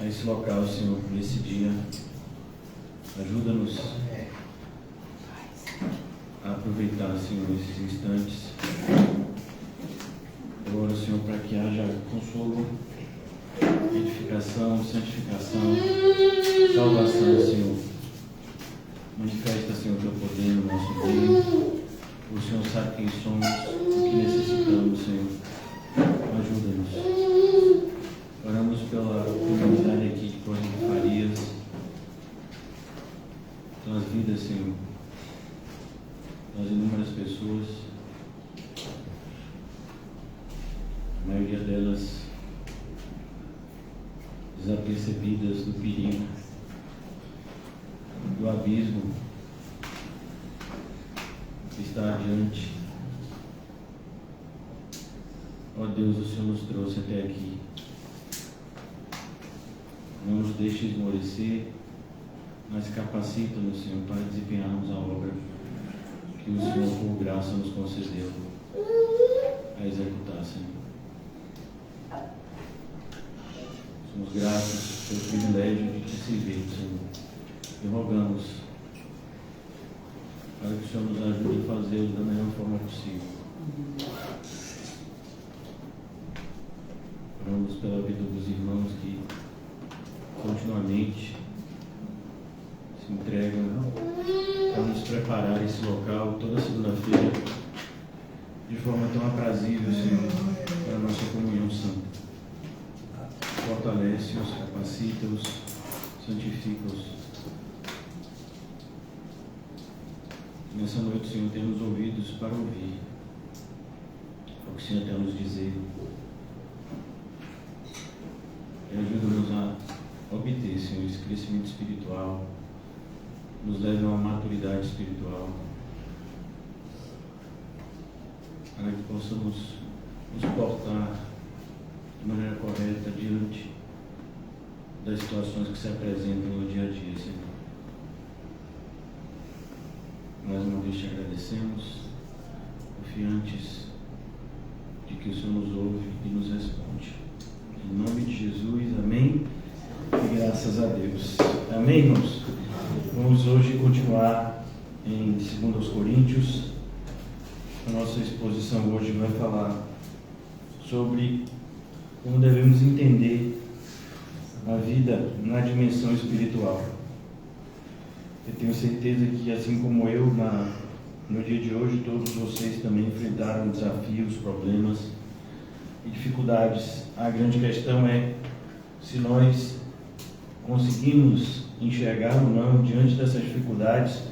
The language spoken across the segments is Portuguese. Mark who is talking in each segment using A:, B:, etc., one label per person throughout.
A: a esse local, Senhor, nesse dia. Ajuda-nos a aproveitar, Senhor, esses instantes. Eu oro, Senhor, para que haja consolo, edificação, santificação, salvação, Senhor. Manifesta, Senhor, o teu poder no nosso meio. O Senhor sabe quem somos, o que necessitamos, Senhor. Ajuda-nos. Oramos pela comunidade aqui de Código de Farias, pelas vidas, Senhor, das inúmeras pessoas, a maioria delas desapercebidas do perigo, do abismo que está adiante. Ó Deus, o Senhor nos trouxe até aqui. Não nos deixe esmorecer, mas capacita-nos, Senhor, para desempenharmos a obra que o Senhor, por graça, nos concedeu a executar, Senhor. Somos gratos pelo privilégio de te servir, Senhor, e rogamos para que o Senhor nos ajude a fazê-lo da melhor forma possível. Oramos pela vida dos irmãos que continuamente se entregam para nos preparar esse local toda segunda-feira de forma tão aprazível, Senhor, para a nossa comunhão santa. Fortalece-os, capacita-os, santifica-os. Nessa noite, Senhor, temos ouvidos para ouvir o que o Senhor tem a nos dizer. E ajuda-nos a obter, Senhor, esse crescimento espiritual, nos leve a uma maturidade espiritual, para que possamos nos portar de maneira correta diante das situações que se apresentam no dia a dia, Senhor. Mais uma vez te agradecemos, confiantes de que o Senhor nos ouve e nos responde. Em nome de Jesus, amém. E graças a Deus. Amém, irmãos? Vamos hoje continuar em 2 Coríntios. A nossa exposição hoje vai falar sobre como devemos entender a vida na dimensão espiritual. Eu tenho certeza que, assim como eu, no dia de hoje, todos vocês também enfrentaram desafios, problemas e dificuldades. A grande questão é se nós conseguimos enxergar ou não, diante dessas dificuldades,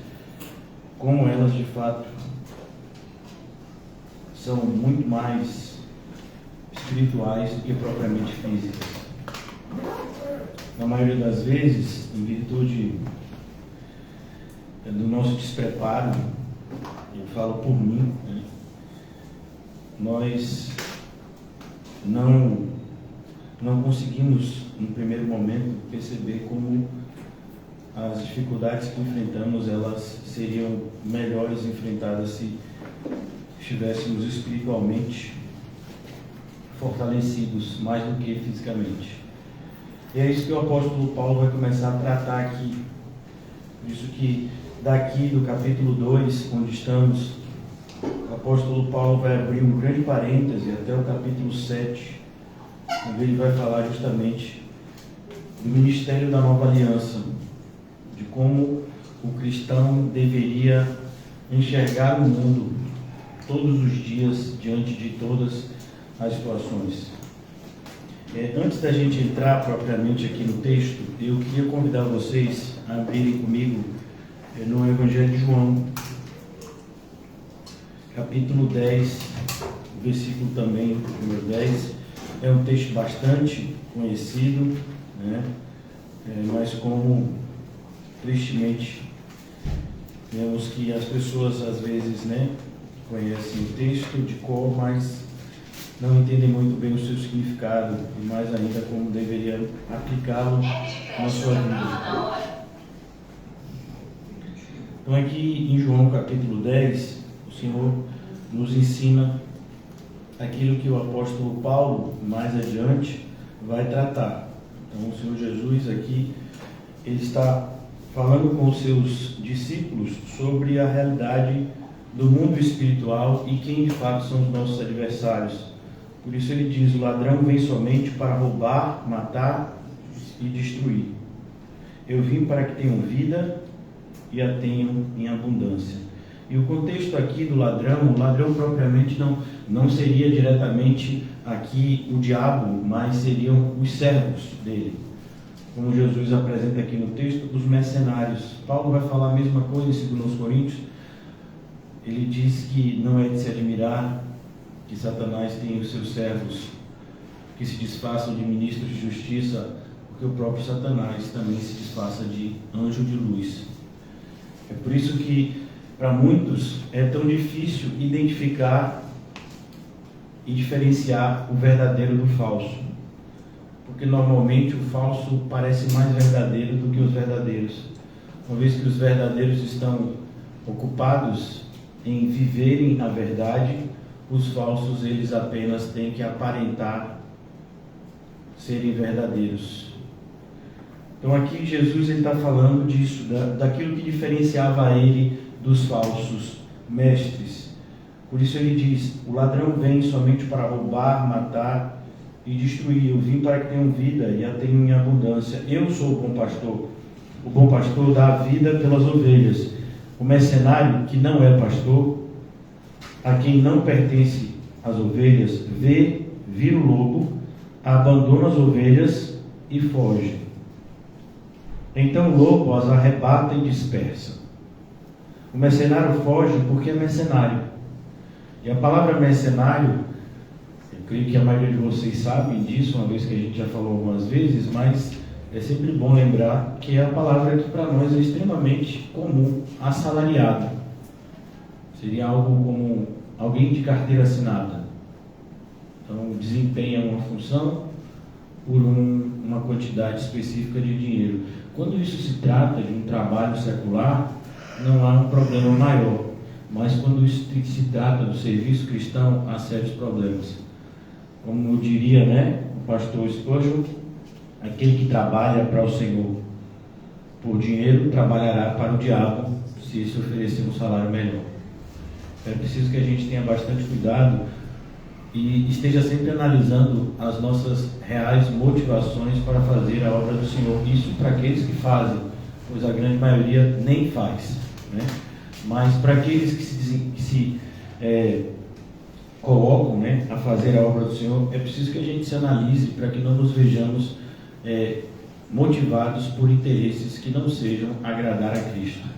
A: como elas de fato são muito mais espirituais do que propriamente físicas. Na maioria das vezes, em virtude do nosso despreparo, eu falo por mim, né? Nós não conseguimos, no primeiro momento, perceber como as dificuldades que enfrentamos, elas seriam melhores enfrentadas se estivéssemos espiritualmente fortalecidos, mais do que fisicamente. E é isso que o apóstolo Paulo vai começar a tratar aqui. Por isso que daqui do capítulo 2, onde estamos, o apóstolo Paulo vai abrir um grande parêntese até o capítulo 7, onde ele vai falar justamente do ministério da nova aliança, de como o cristão deveria enxergar o mundo todos os dias, diante de todas as situações. Antes da gente entrar propriamente aqui no texto, eu queria convidar vocês a abrirem comigo no Evangelho de João, capítulo 10, versículo também, número 10. É um texto bastante conhecido, né? Mas como, tristemente, vemos que as pessoas às vezes, né, conhecem o texto de cor, mas não entendem muito bem o seu significado e mais ainda como deveriam aplicá-lo na sua vida. Então aqui em João capítulo 10, o Senhor nos ensina aquilo que o apóstolo Paulo mais adiante vai tratar. Então, o Senhor Jesus aqui, ele está falando com os seus discípulos sobre a realidade do mundo espiritual e quem de fato são os nossos adversários. Por isso ele diz: o ladrão vem somente para roubar, matar e destruir. Eu vim para que tenham vida e a tenham em abundância. E o contexto aqui do ladrão, o ladrão propriamente não seria diretamente aqui o diabo, mas seriam os servos dele. Como Jesus apresenta aqui no texto, os mercenários. Paulo vai falar a mesma coisa em 2 Coríntios. Ele diz que não é de se admirar que Satanás tem os seus servos que se disfarçam de ministros de justiça, porque o próprio Satanás também se disfarça de anjo de luz. É por isso que para muitos é tão difícil identificar e diferenciar o verdadeiro do falso, porque normalmente o falso parece mais verdadeiro do que os verdadeiros, uma vez que os verdadeiros estão ocupados em viverem a verdade, os falsos eles apenas têm que aparentar serem verdadeiros. Então aqui Jesus está falando disso, daquilo que diferenciava ele dos falsos mestres. Por isso ele diz: o ladrão vem somente para roubar, matar e destruir. Eu vim para que tenham vida e a tenham em abundância. Eu sou o bom pastor. O bom pastor dá a vida pelas ovelhas. O mercenário, que não é pastor, a quem não pertence as ovelhas, vira o lobo, abandona as ovelhas e foge. Então o lobo as arrebata e dispersa. O mercenário foge porque é mercenário. E a palavra mercenário, eu creio que a maioria de vocês sabem disso, uma vez que a gente já falou algumas vezes, mas é sempre bom lembrar que a palavra que para nós é extremamente comum, assalariado. Seria algo como alguém de carteira assinada. Então desempenha uma função por uma quantidade específica de dinheiro. Quando isso se trata de um trabalho secular, não há um problema maior. Mas quando isso se trata do serviço cristão, há sérios problemas. Como diria, o pastor Spurgeon, aquele que trabalha para o Senhor por dinheiro, trabalhará para o diabo, se esse oferecer um salário melhor. É preciso que a gente tenha bastante cuidado e esteja sempre analisando as nossas reais motivações para fazer a obra do Senhor. Isso para aqueles que fazem, pois a grande maioria nem faz, Mas para aqueles que se colocam a fazer a obra do Senhor, é preciso que a gente se analise para que não nos vejamos motivados por interesses que não sejam agradar a Cristo.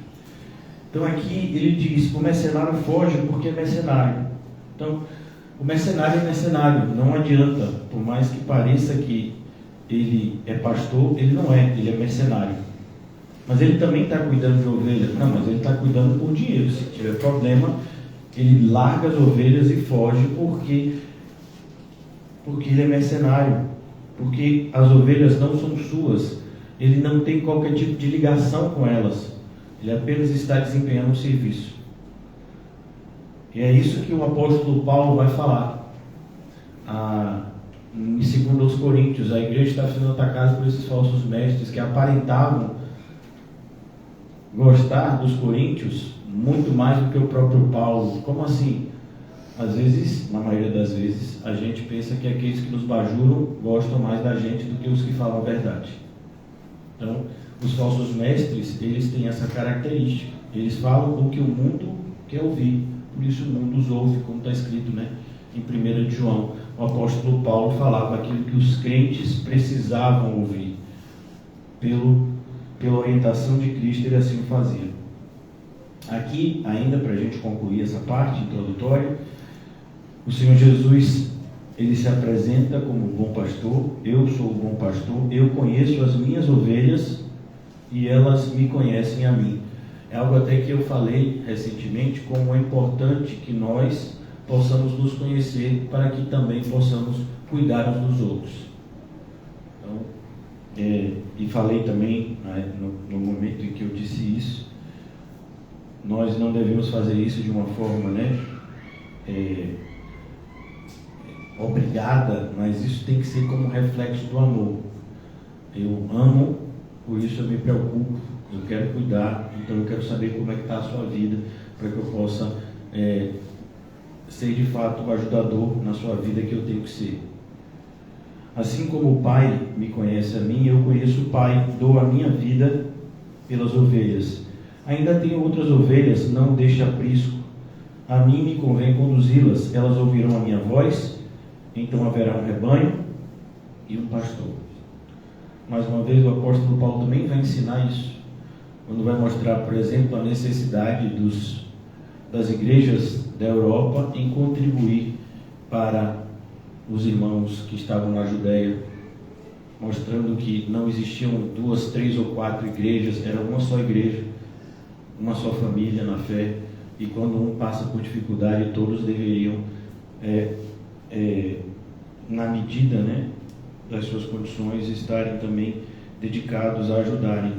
A: Então aqui ele diz: o mercenário foge porque é mercenário. Então o mercenário é mercenário, não adianta, por mais que pareça que ele é pastor, ele não é, ele é mercenário. Mas ele também está cuidando de ovelhas. Não, mas ele está cuidando por dinheiro. Se tiver problema, ele larga as ovelhas e foge porque ele é mercenário. Porque as ovelhas não são suas. Ele não tem qualquer tipo de ligação com elas. Ele apenas está desempenhando um serviço. E é isso que o apóstolo Paulo vai falar. Em 2 Coríntios, a igreja está sendo atacada por esses falsos mestres que aparentavam gostar dos coríntios muito mais do que o próprio Paulo. Como assim? Às vezes, na maioria das vezes, a gente pensa que aqueles que nos bajulam gostam mais da gente do que os que falam a verdade. Então, os falsos mestres, eles têm essa característica. Eles falam o que o mundo quer ouvir. Por isso o mundo os ouve, como está escrito em 1 João. O apóstolo Paulo falava aquilo que os crentes precisavam ouvir. Pela orientação de Cristo, ele assim o fazia. Aqui, ainda para a gente concluir essa parte introdutória, o Senhor Jesus, ele se apresenta como bom pastor. Eu sou o bom pastor, eu conheço as minhas ovelhas e elas me conhecem a mim. É algo até que eu falei recentemente, como é importante que nós possamos nos conhecer para que também possamos cuidar uns dos outros. Então, e falei também, no momento em que eu disse isso, nós não devemos fazer isso de uma forma obrigada, mas isso tem que ser como reflexo do amor. Eu amo, por isso eu me preocupo, eu quero cuidar, então eu quero saber como é que está a sua vida, para que eu possa ser de fato o ajudador na sua vida que eu tenho que ser. Assim como o Pai me conhece a mim, eu conheço o Pai, dou a minha vida pelas ovelhas. Ainda tenho outras ovelhas, não deixe aprisco. A mim me convém conduzi-las, elas ouvirão a minha voz, então haverá um rebanho e um pastor. Mais uma vez, o apóstolo Paulo também vai ensinar isso, quando vai mostrar, por exemplo, a necessidade das igrejas da Europa em contribuir para os irmãos que estavam na Judéia, mostrando que não existiam 2, 3 ou 4 igrejas, era uma só igreja, uma só família na fé, e quando um passa por dificuldade, todos deveriam, na medida, né, das suas condições, estarem também dedicados a ajudarem.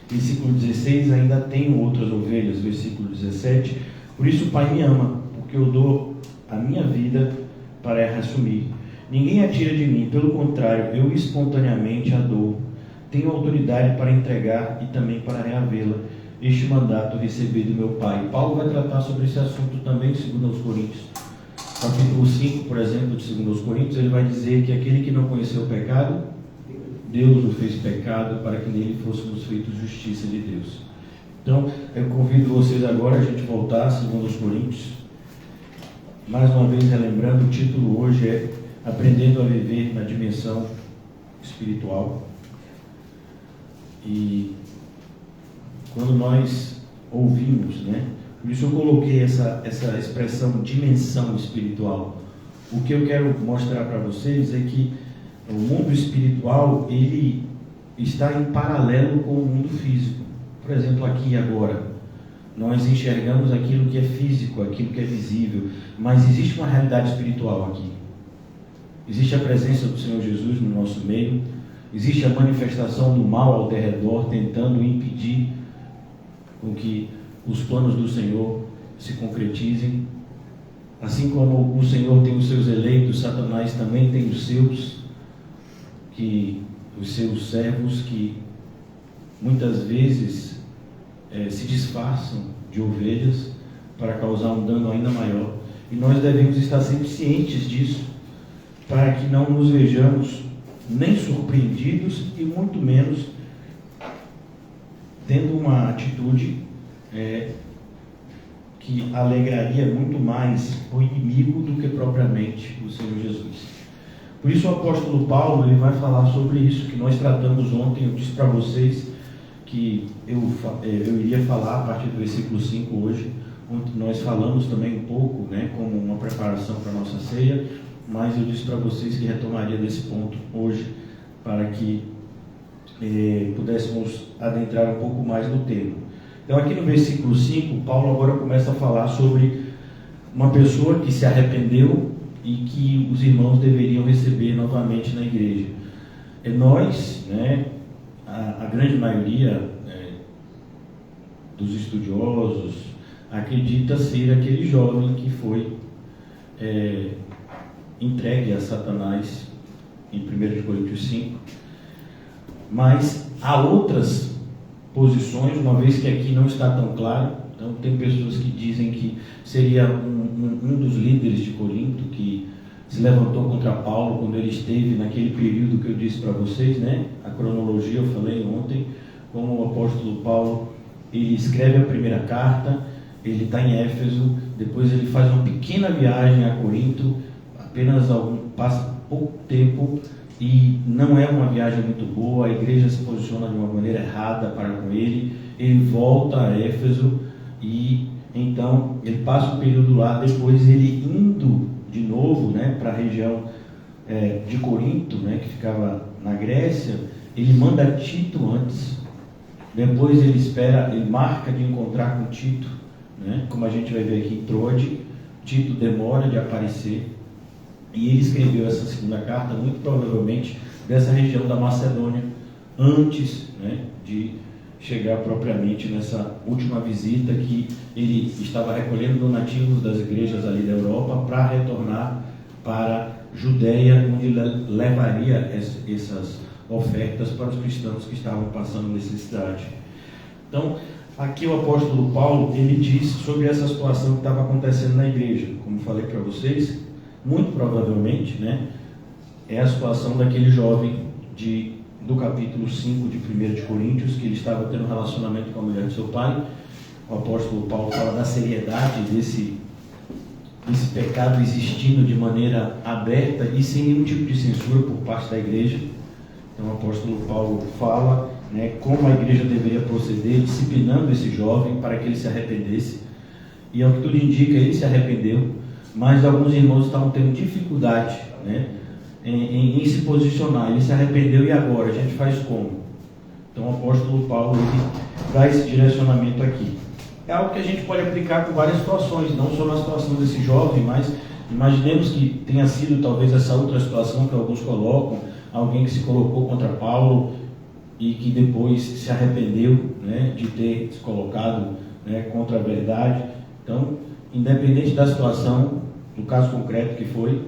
A: Versículo 16, ainda tenho outras ovelhas. Versículo 17, por isso o Pai me ama, porque eu dou a minha vida para a reassumir. Ninguém a tira de mim, pelo contrário, eu espontaneamente a dou. Tenho autoridade para entregar e também para reavê-la. Este mandato recebi do meu Pai. Paulo vai tratar sobre esse assunto também em 2 Coríntios. Capítulo 5, por exemplo, de 2 Coríntios, ele vai dizer que aquele que não conheceu o pecado, Deus o fez pecado para que nele fôssemos feitos justiça de Deus. Então, eu convido vocês agora a gente voltar a 2 Coríntios. Mais uma vez, relembrando, o título hoje é Aprendendo a Viver na Dimensão Espiritual. E quando nós ouvimos, né? Por isso eu coloquei essa expressão dimensão espiritual. O que eu quero mostrar para vocês é que o mundo espiritual, ele está em paralelo com o mundo físico. Por exemplo, aqui e agora, nós enxergamos aquilo que é físico, aquilo que é visível, mas existe uma realidade espiritual aqui. Existe a presença do Senhor Jesus no nosso meio, existe a manifestação do mal ao derredor, tentando impedir com que os planos do Senhor se concretizem. Assim como o Senhor tem os seus eleitos, Satanás também tem os seus servos que muitas vezes se disfarçam de ovelhas para causar um dano ainda maior. E nós devemos estar sempre cientes disso, para que não nos vejamos nem surpreendidos e muito menos tendo uma atitude que alegraria muito mais o inimigo do que propriamente o Senhor Jesus. Por isso o apóstolo Paulo ele vai falar sobre isso que nós tratamos ontem. Eu disse para vocês que eu iria falar a partir do versículo 5 hoje, onde nós falamos também um pouco, né, como uma preparação para a nossa ceia, mas eu disse para vocês que retomaria desse ponto hoje, para que pudéssemos adentrar um pouco mais no tema. Então aqui no versículo 5, Paulo agora começa a falar sobre uma pessoa que se arrependeu e que os irmãos deveriam receber novamente na igreja. Nós, né, a grande maioria dos estudiosos acredita ser aquele jovem que foi entregue a Satanás em 1 Coríntios 5, mas há outras posições, uma vez que aqui não está tão claro. Então tem pessoas que dizem que seria um dos líderes de Corinto que se levantou contra Paulo quando ele esteve naquele período que eu disse para vocês, né? A cronologia eu falei ontem, como o apóstolo Paulo, ele escreve a primeira carta, ele está em Éfeso, depois ele faz uma pequena viagem a Corinto, passa pouco tempo, e não é uma viagem muito boa, a igreja se posiciona de uma maneira errada para com ele volta a Éfeso, e então ele passa um período lá, depois ele indo de novo, né, para a região de Corinto, né, que ficava na Grécia, ele manda Tito antes, depois ele marca de encontrar com Tito, né, como a gente vai ver aqui em Troade. Tito demora de aparecer, e ele escreveu essa segunda carta, muito provavelmente, dessa região da Macedônia, antes, né, de chegar propriamente nessa última visita, que ele estava recolhendo donativos das igrejas ali da Europa para retornar para Judéia, onde ele levaria essas ofertas para os cristãos que estavam passando necessidade. Então, aqui o apóstolo Paulo, ele diz sobre essa situação que estava acontecendo na igreja. Como falei para vocês, muito provavelmente, né, é a situação daquele jovem do capítulo 5 de 1 de Coríntios, que ele estava tendo um relacionamento com a mulher de seu pai. O apóstolo Paulo fala da seriedade desse pecado existindo de maneira aberta e sem nenhum tipo de censura por parte da igreja. Então o apóstolo Paulo fala, né, como a igreja deveria proceder, disciplinando esse jovem para que ele se arrependesse. E ao que tudo indica, ele se arrependeu, mas alguns irmãos estavam tendo dificuldade, né, em se posicionar. Ele se arrependeu, e agora? A gente faz como? Então o apóstolo Paulo dá esse direcionamento aqui. É algo que a gente pode aplicar com várias situações, não só na situação desse jovem, mas imaginemos que tenha sido talvez essa outra situação que alguns colocam, alguém que se colocou contra Paulo e que depois se arrependeu, né, de ter se colocado, né, contra a verdade. Então, independente da situação, do caso concreto que foi,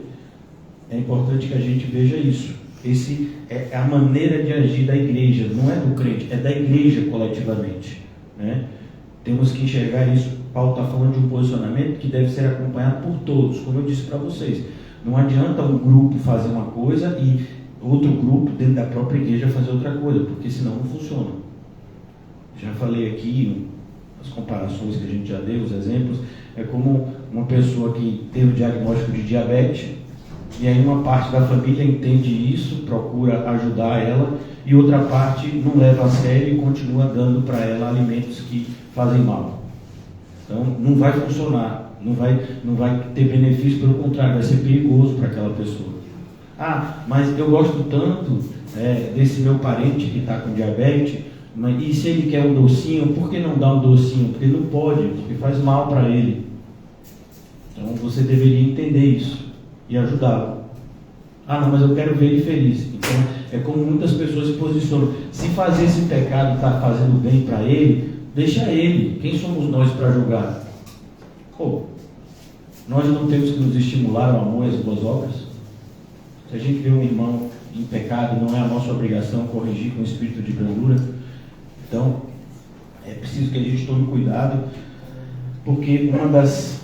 A: é importante que a gente veja isso. Esse é a maneira de agir da igreja, não é do crente, é da igreja coletivamente, né? Temos que enxergar isso. Paulo está falando de um posicionamento que deve ser acompanhado por todos, como eu disse para vocês. Não adianta um grupo fazer uma coisa e outro grupo dentro da própria igreja fazer outra coisa, porque senão não funciona. Já falei aqui, as comparações que a gente já deu, os exemplos, é como uma pessoa que teve o diagnóstico de diabetes, e aí uma parte da família entende isso, procura ajudar ela, e outra parte não leva a sério e continua dando para ela alimentos que fazem mal. Então não vai funcionar, não vai ter benefício, pelo contrário, vai ser perigoso para aquela pessoa. Ah, mas eu gosto tanto desse meu parente que está com diabetes, mas e se ele quer um docinho, por que não dar um docinho? Porque não pode, porque faz mal para ele. Então você deveria entender isso e ajudá-lo. Ah, não, mas eu quero ver ele feliz. Então é como muitas pessoas se posicionam. Se fazer esse pecado está fazendo bem para ele, deixa ele. Quem somos nós para julgar? Nós não temos que nos estimular ao amor e às boas obras? Se a gente vê um irmão em pecado, não é a nossa obrigação corrigir com espírito de brandura? Então é preciso que a gente tome cuidado, porque uma das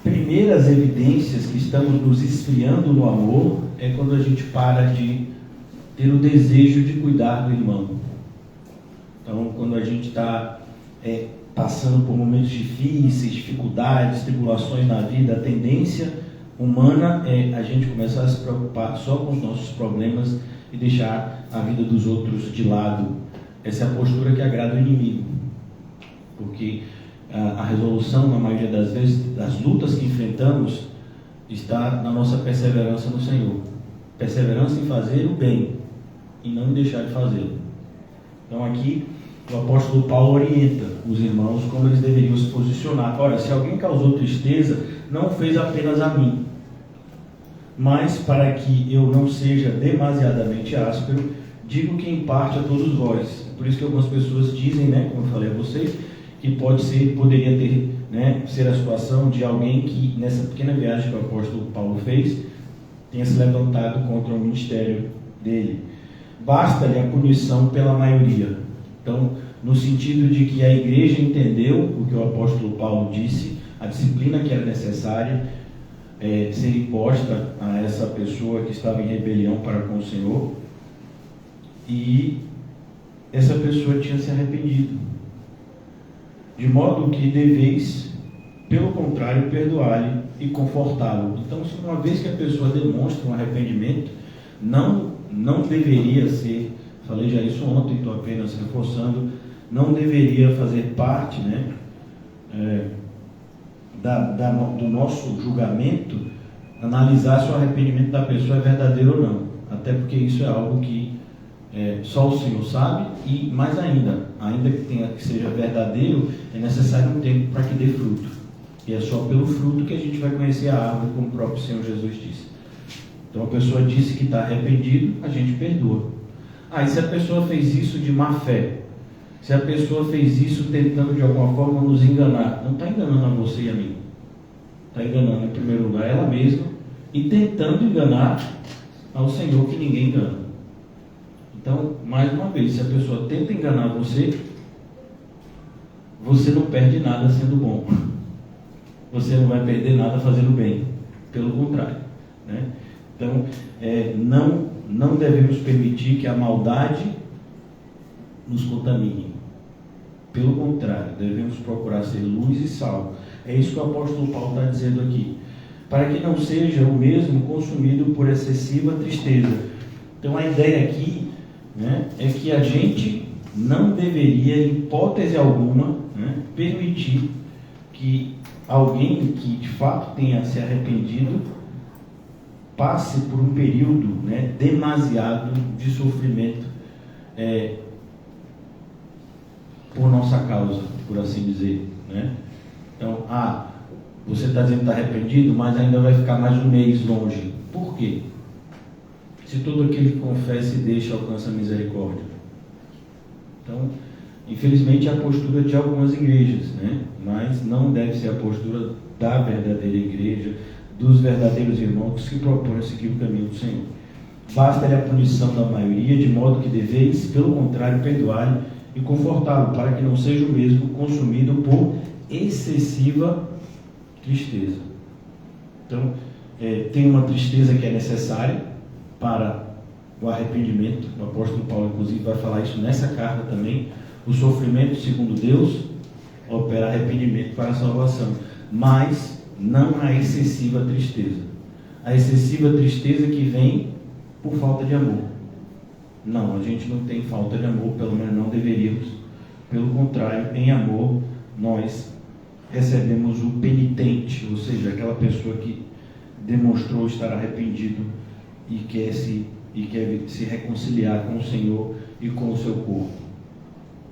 A: primeiras evidências que estamos nos esfriando no amor é quando a gente para de ter o desejo de cuidar do irmão. Então, quando a gente está passando por momentos difíceis, dificuldades, tribulações na vida, a tendência humana é a gente começar a se preocupar só com os nossos problemas e deixar a vida dos outros de lado. Essa é a postura que agrada o inimigo, porque a resolução, na maioria das vezes, das lutas que enfrentamos, está na nossa perseverança no Senhor. Perseverança em fazer o bem e não em deixar de fazê-lo. Então aqui o apóstolo Paulo orienta os irmãos como eles deveriam se posicionar. Olha, se alguém causou tristeza, não fez apenas a mim, mas para que eu não seja demasiadamente áspero, digo que em parte a todos vós. Por isso que algumas pessoas dizem, né, como eu falei a vocês, que poderia ter, né, ser a situação de alguém que nessa pequena viagem que o apóstolo Paulo fez tenha se levantado contra o ministério dele. Basta-lhe a punição pela maioria. Então, no sentido de que a igreja entendeu o que o apóstolo Paulo disse, a disciplina que era necessária ser imposta a essa pessoa que estava em rebelião para com o Senhor, e essa pessoa tinha se arrependido, de modo que deveis, pelo contrário, perdoar-lhe e confortá-lo. Então, se uma vez que a pessoa demonstra um arrependimento, não deveria ser, falei já isso ontem, estou apenas reforçando, não deveria fazer parte, né, do nosso julgamento, analisar se o arrependimento da pessoa é verdadeiro ou não, até porque isso é algo que só o Senhor sabe, e mais ainda que seja verdadeiro, é necessário um tempo para que dê fruto, e é só pelo fruto que a gente vai conhecer a árvore, como o próprio Senhor Jesus disse. Então a pessoa disse que está arrependido, a gente perdoa. E se a pessoa fez isso de má fé, se a pessoa fez isso tentando de alguma forma nos enganar, não está enganando a você e a mim, está enganando em primeiro lugar ela mesma e tentando enganar ao Senhor, que ninguém engana. Então, mais uma vez, se a pessoa tenta enganar você, você não perde nada sendo bom. Você não vai perder nada fazendo bem. Pelo contrário, né? Então, não devemos permitir que a maldade nos contamine. Pelo contrário, devemos procurar ser luz e sal. É isso que o apóstolo Paulo está dizendo aqui. Para que não seja o mesmo consumido por excessiva tristeza. Então, a ideia aqui, né, é que a gente não deveria, em hipótese alguma, né, permitir que alguém que de fato tenha se arrependido passe por um período, né, demasiado de sofrimento por nossa causa, por assim dizer, né? Então, você está dizendo que está arrependido, mas ainda vai ficar mais um mês longe. Por quê? Se todo aquele que confessa e deixa alcança a misericórdia. Então, infelizmente é a postura de algumas igrejas, né? Mas não deve ser a postura da verdadeira igreja, dos verdadeiros irmãos que propõem seguir o caminho do Senhor. Basta-lhe a punição da maioria, de modo que deveis, pelo contrário, perdoar e confortá-lo, para que não seja o mesmo consumido por excessiva tristeza. Então, tem uma tristeza que é necessária para o arrependimento. O apóstolo Paulo, inclusive, vai falar isso nessa carta também. O sofrimento, segundo Deus, opera arrependimento para a salvação. Mas não a excessiva tristeza. A excessiva tristeza que vem por falta de amor. Não, a gente não tem falta de amor, pelo menos não deveríamos. Pelo contrário, em amor, nós recebemos o penitente, ou seja, aquela pessoa que demonstrou estar arrependido e quer se reconciliar com o Senhor e com o seu corpo,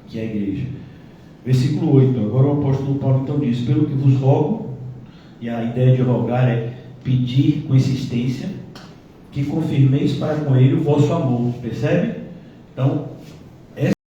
A: que é a igreja. Versículo 8, agora o apóstolo Paulo então diz: pelo que vos rogo, e a ideia de rogar é pedir com insistência, que confirmeis para com ele o vosso amor. Percebe? Então,